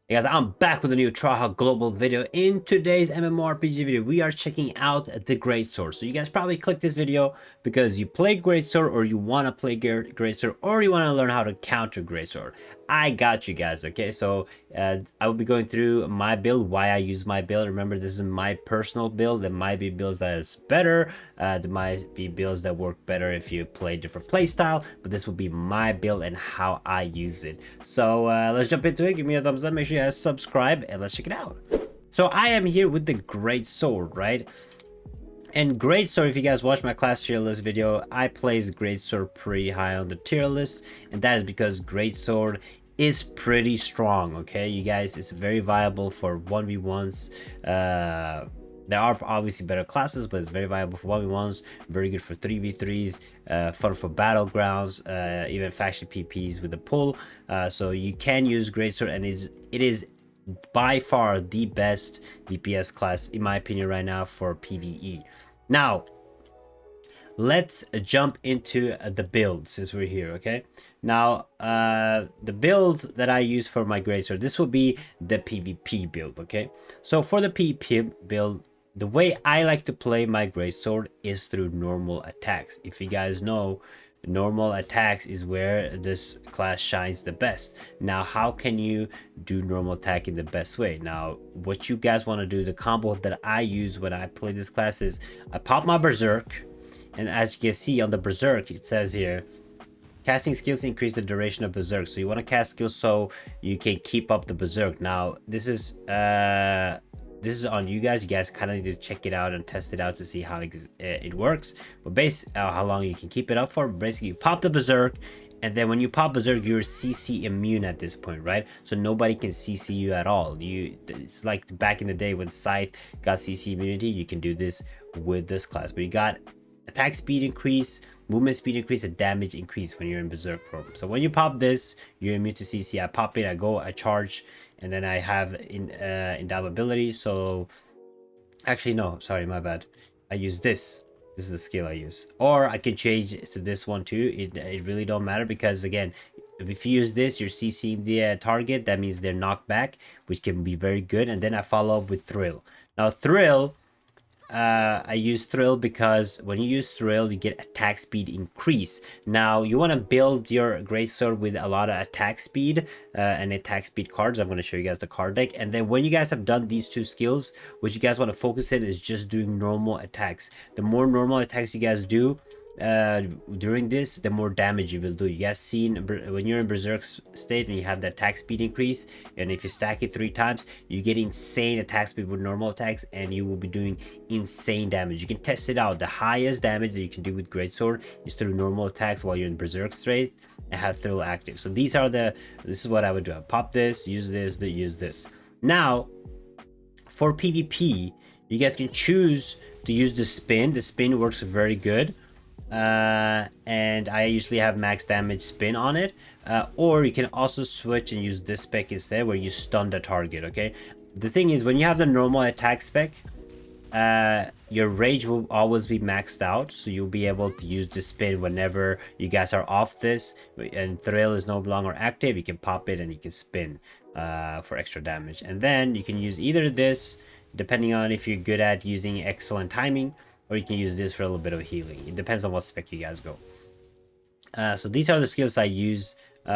Hey guys, I'm back with a new Traha Global video. In today's MMORPG video, we are checking out the Greatsword. So you guys probably clicked this video because you play Greatsword or you want to play Greatsword or you want to learn how to counter Greatsword. I got you guys, okay? So I will be going through my build, why I use my build. Remember, this is my personal build. There might be builds that is better. There might be builds that work better if you play different playstyle, but this will be my build and how I use it. So let's jump into it. Give me a thumbs up, make sure you guys subscribe, and let's check it out. So I am here with the Greatsword, right? And Greatsword, if you guys watch my class tier list video, I place Greatsword pretty high on the tier list, and that is because Greatsword is pretty strong. Okay, you guys, it's very viable for 1v1s. There are obviously better classes, but it's very viable for 1v1s, very good for 3v3s, fun for battlegrounds, even faction PPs with the pull. So you can use Greatsword, and it is by far the best DPS class in my opinion right now for PvE. Now let's jump into the build since we're here. Okay, now the build that I use for my Greatsword, this will be the PvP build. Okay, so for the PvP build, the way I like to play my Greatsword is through normal attacks. If you guys know, normal attacks is where this class shines the best. Now how can you do normal attack in the best way? Now what you guys want to do, the combo that I use when I play this class is I pop my berserk, and as you can see on the berserk, it says here casting skills increase the duration of berserk. So you want to cast skills so you can keep up the berserk. Now this is on you guys. You guys kind of need to check it out and test it out to see how it works. But based how long you can keep it up for. Basically, you pop the berserk, and then when you pop berserk, you're CC immune at this point, right? So nobody can CC you at all. It's like back in the day when Scythe got CC immunity. You can do this with this class, but you got attack speed increase, movement speed increase, and damage increase when you're in berserk form. So when you pop this, you're immune to CC. I pop it, I charge, and then I have endowability. So actually no, sorry, my bad. I use this. This is the skill I use, or I can change to this one too. It really don't matter, because again, if you use this, you're CCing the target. That means they're knocked back, which can be very good. And then I follow up with Thrill. Now Thrill, I use Thrill because when you use Thrill, you get attack speed increase. Now you want to build your Greatsword with a lot of attack speed and attack speed cards. I'm going to show you guys the card deck, and then when you guys have done these two skills, what you guys want to focus in is just doing normal attacks. The more normal attacks you guys do during this, the more damage you will do. You guys seen when you're in berserk state and you have the attack speed increase, and if you stack it 3 times, you get insane attack speed with normal attacks, and you will be doing insane damage. You can test it out. The highest damage that you can do with Greatsword is through normal attacks while you're in berserk state and have Thrill active. So this is what I would do. I pop this, use this, use this. Now for PvP, you guys can choose to use the spin. The spin works very good. And I usually have max damage spin on it, or you can also switch and use this spec instead, where you stun the target. Okay, the thing is, when you have the normal attack spec, your rage will always be maxed out, so you'll be able to use the spin whenever you guys are off this and Thrill is no longer active. You can pop it and you can spin for extra damage, and then you can use either this, depending on if you're good at using excellent timing, or you can use this for a little bit of healing. It depends on what spec you guys go. So these are the skills I use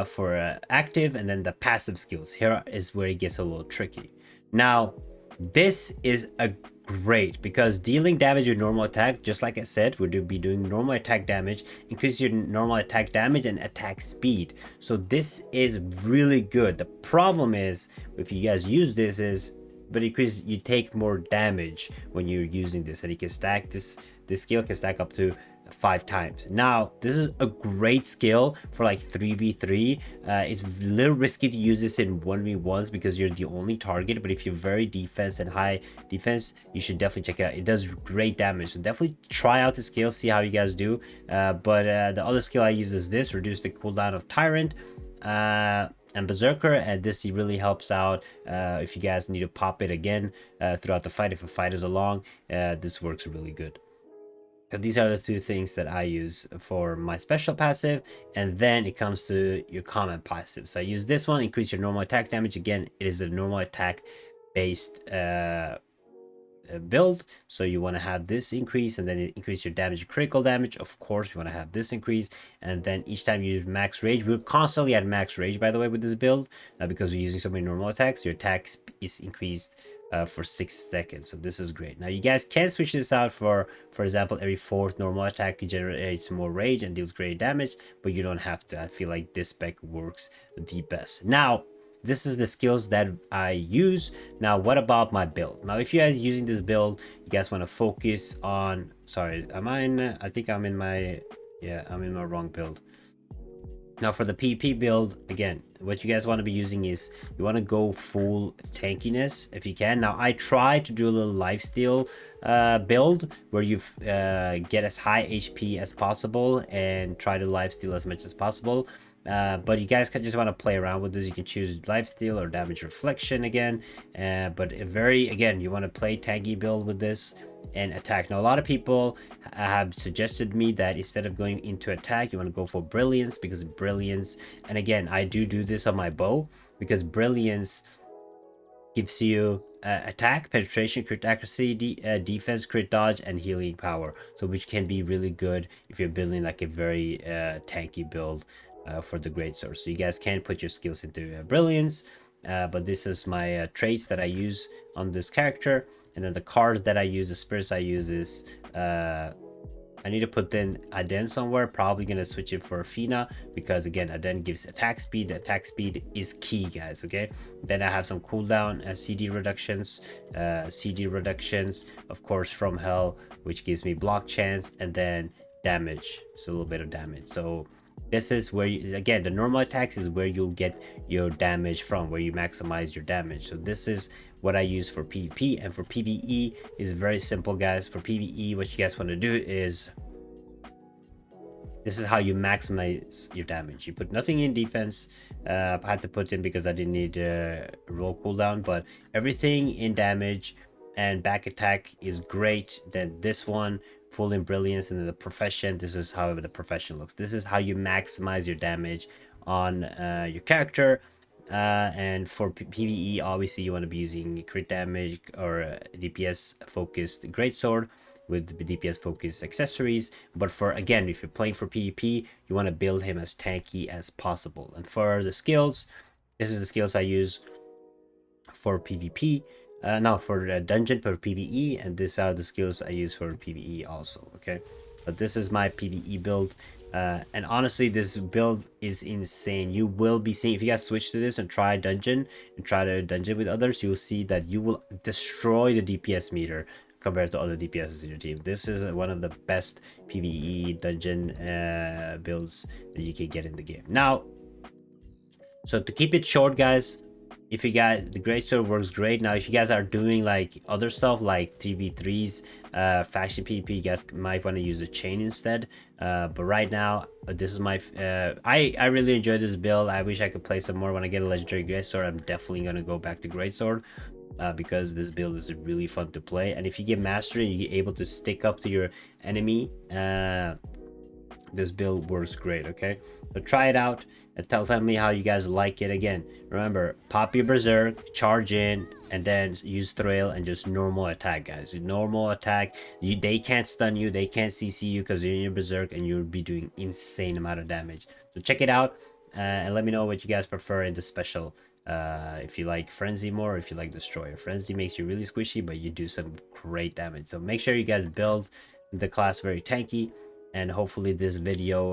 for active, and then the passive skills. Here is where it gets a little tricky. Now, this is a great, because dealing damage with normal attack, just like I said, we'll be doing normal attack damage, increase your normal attack damage and attack speed. So this is really good. The problem is, if you guys use this, but increase, you take more damage when you're using this, and you can stack this skill can stack up to 5 times. Now this is a great skill for like 3v3. It's a little risky to use this in 1v1s because you're the only target, but if you're very defense and high defense, you should definitely check it out. It does great damage, so definitely try out the skill, see how you guys do. But the other skill I use is this: reduce the cooldown of Tyrant and Berserker, and this really helps out if you guys need to pop it again throughout the fight. If a fight is along, this works really good. So these are the two things that I use for my special passive, and then it comes to your common passive. So I use this one, increase your normal attack damage. Again, it is a normal attack based build, so you want to have this increase, and then it increase your damage, critical damage. Of course, you want to have this increase, and then each time you use max rage, we're constantly at max rage, by the way, with this build, because we're using so many normal attacks. Your attack is increased for 6 seconds, so this is great. Now you guys can switch this out for example, every fourth normal attack generates more rage and deals great damage, but you don't have to. I feel like this spec works the best. Now this is the skills that I use. Now what about my build? Now if you guys using this build, you guys want to focus on, sorry, am I in, I think I'm in my, yeah, I'm in my wrong build. Now for the PvP build, again, what you guys want to be using is, you want to go full tankiness if you can. Now I try to do a little lifesteal build where you get as high HP as possible and try to lifesteal as much as possible. But you guys can just want to play around with this. You can choose lifesteal or damage reflection again, but again, you want to play tanky build with this and attack. Now a lot of people have suggested me that instead of going into attack, you want to go for brilliance, because brilliance, and again, I do this on my bow, because brilliance gives you attack, penetration, crit accuracy, defense, crit dodge, and healing power, so which can be really good if you're building like a very tanky build for the Greatsword. So you guys can put your skills into brilliance, but this is my traits that I use on this character. And then the cards that I use, the spirits I use is, I need to put in Aden somewhere. Probably gonna switch it for Fina, because again, Aden gives attack speed. Attack speed is key, guys. Okay. Then I have some cooldown CD reductions, of course, from Hell, which gives me block chance, and then damage, so a little bit of damage. So this is where you, again, the normal attacks is where you'll get your damage from, where you maximize your damage. So this is what I use for PvP. And for PvE is very simple, guys. For PvE, what you guys want to do is, this is how you maximize your damage. You put nothing in defense. I had to put in because I didn't need roll cooldown, but everything in damage and back attack is great. Then this one, full in brilliance, and then the profession, this is how the profession looks. This is how you maximize your damage on your character. And for PvE, obviously you want to be using crit damage or DPS focused Greatsword with DPS focused accessories. But for, again, if you're playing for PvP, you want to build him as tanky as possible. And for the skills, this is the skills I use for PvP. Now for the dungeon for PvE, and these are the skills I use for PvE also. Okay, but this is my PvE build, and honestly, this build is insane. You will be seeing, if you guys switch to this and try dungeon with others, you'll see that you will destroy the DPS meter compared to other DPSs in your team. This is one of the best PvE dungeon builds that you can get in the game. Now, so to keep it short, guys, if you guys, the Greatsword works great. Now if you guys are doing like other stuff like 3v3s, faction PvP, you guys might want to use the chain instead, but right now this is my I really enjoy this build. I wish I could play some more. When I get a legendary Greatsword, I'm definitely gonna go back to Greatsword, because this build is really fun to play. And if you get mastery, you're able to stick up to your enemy, this build works great. Okay, so try it out and tell me how you guys like it. Again, remember, pop your berserk, charge in, and then use thrill and just normal attack, guys. Normal attack, they can't stun you, they can't CC you because you're in your berserk, and you'll be doing insane amount of damage. So check it out, and let me know what you guys prefer in the special. If you like Frenzy more, if you like Destroyer. Frenzy makes you really squishy, but you do some great damage. So make sure you guys build the class very tanky, and hopefully this video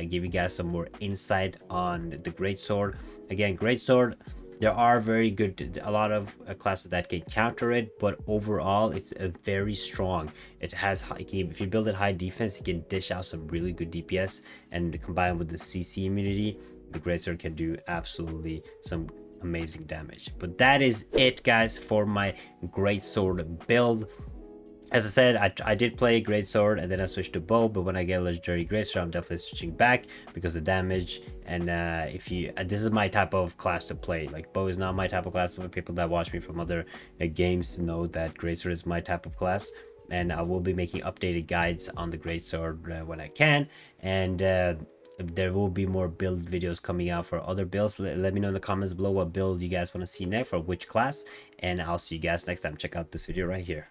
gave you guys some more insight on the Greatsword. Again, Greatsword, there are very good, a lot of classes that can counter it, but overall it's a very strong. It has high, if you build it high defense, you can dish out some really good DPS, and combined with the CC immunity, the Greatsword can do absolutely some amazing damage. But that is it, guys, for my Greatsword build. As I said, I did play Greatsword and then I switched to bow, but when I get a legendary Greatsword, I'm definitely switching back because the damage. And if you, this is my type of class to play. Like, bow is not my type of class, but people that watch me from other games know that Greatsword is my type of class. and I will be making updated guides on the Greatsword when I can, and there will be more build videos coming out for other builds. Let me know in the comments below what build you guys want to see next for which class, and I'll see you guys next time. Check out this video right here.